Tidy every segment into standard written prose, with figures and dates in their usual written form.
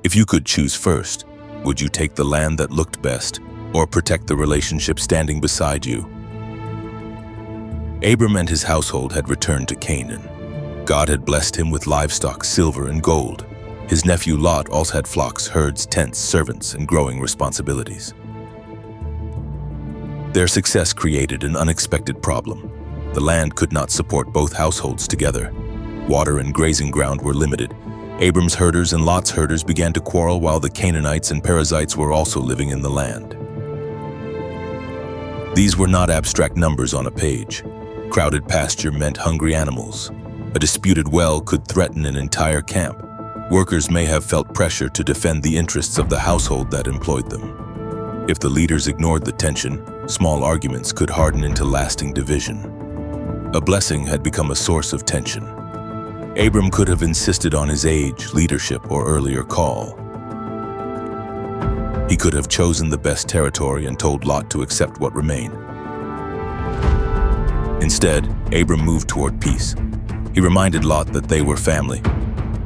If you could choose first, would you take the land that looked best or protect the relationship standing beside you? Abram and his household had returned to Canaan. God had blessed him with livestock, silver, and gold. His nephew Lot also had flocks, herds, tents, servants, and growing responsibilities. Their success created an unexpected problem. The land could not support both households together. Water and grazing ground were limited. Abram's herders and Lot's herders began to quarrel while the Canaanites and Perizzites were also living in the land. These were not abstract numbers on a page. Crowded pasture meant hungry animals. A disputed well could threaten an entire camp. Workers may have felt pressure to defend the interests of the household that employed them. If the leaders ignored the tension, small arguments could harden into lasting division. A blessing had become a source of tension. Abram could have insisted on his age, leadership, or earlier call. He could have chosen the best territory and told Lot to accept what remained. Instead, Abram moved toward peace. He reminded Lot that they were family.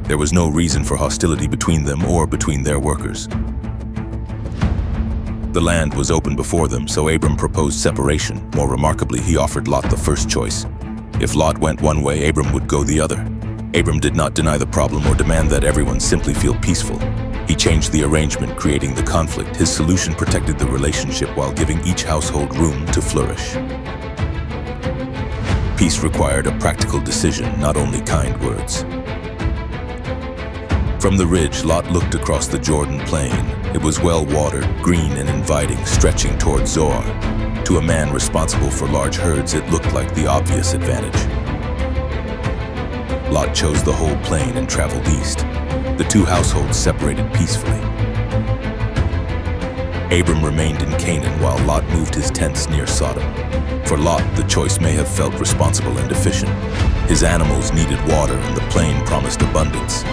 There was no reason for hostility between them or between their workers. The land was open before them, so Abram proposed separation. More remarkably, he offered Lot the first choice. If Lot went one way, Abram would go the other. Abram did not deny the problem or demand that everyone simply feel peaceful. He changed the arrangement, creating the conflict. His solution protected the relationship while giving each household room to flourish. Peace required a practical decision, not only kind words. From the ridge, Lot looked across the Jordan plain. It was well-watered, green and inviting, stretching toward Zoar. To a man responsible for large herds, it looked like the obvious advantage. Lot chose the whole plain and traveled east. The two households separated peacefully. Abram remained in Canaan while Lot moved his tents near Sodom. For Lot, the choice may have felt responsible and efficient. His animals needed water and the plain promised abundance.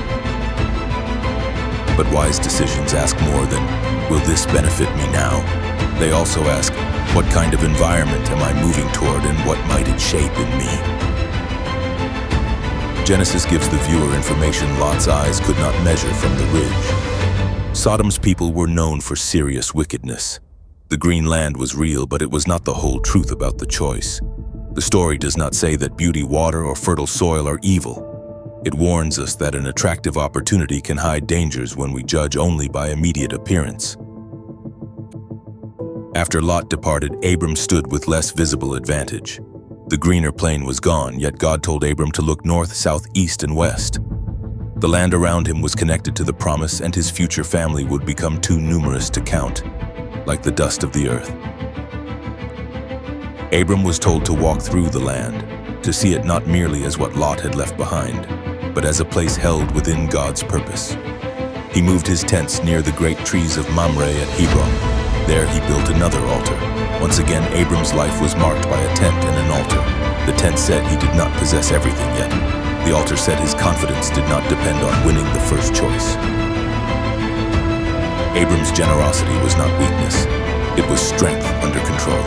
But wise decisions ask more than, will this benefit me now? They also ask, what kind of environment am I moving toward and what might it shape in me? Genesis gives the viewer information Lot's eyes could not measure from the ridge. Sodom's people were known for serious wickedness. The green land was real, but it was not the whole truth about the choice. The story does not say that beauty, water, or fertile soil are evil. It warns us that an attractive opportunity can hide dangers when we judge only by immediate appearance. After Lot departed, Abram stood with less visible advantage. The greener plain was gone, yet God told Abram to look north, south, east, and west. The land around him was connected to the promise, and his future family would become too numerous to count, like the dust of the earth. Abram was told to walk through the land, to see it not merely as what Lot had left behind, but as a place held within God's purpose. He moved his tents near the great trees of Mamre at Hebron. There he built another altar. Once again, Abram's life was marked by a tent and an altar. The tent said he did not possess everything yet. The altar said his confidence did not depend on winning the first choice. Abram's generosity was not weakness. It was strength under control.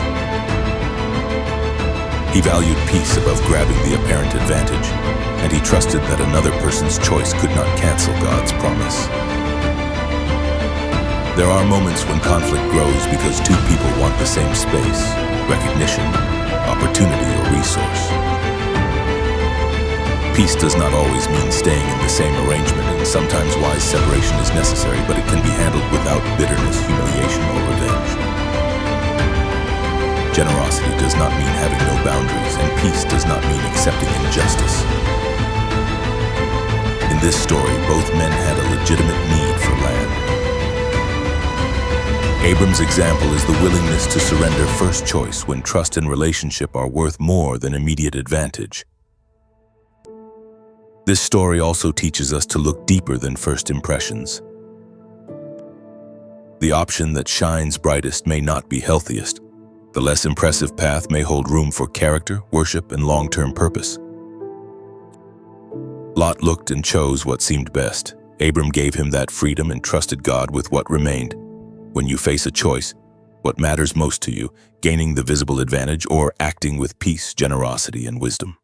He valued peace above grabbing the apparent advantage, and he trusted that another person's choice could not cancel God's promise. There are moments when conflict grows because two people want the same space, recognition, opportunity, or resource. Peace does not always mean staying in the same arrangement, and sometimes wise separation is necessary, but it can be handled without bitterness, humiliation, or revenge. Generosity does not mean having no boundaries, and peace does not mean accepting injustice. In this story, both men had a legitimate need for land. Abram's example is the willingness to surrender first choice when trust and relationship are worth more than immediate advantage. This story also teaches us to look deeper than first impressions. The option that shines brightest may not be healthiest. The less impressive path may hold room for character, worship, and long-term purpose. Lot looked and chose what seemed best. Abram gave him that freedom and trusted God with what remained. When you face a choice, what matters most to you, gaining the visible advantage or acting with peace, generosity, and wisdom?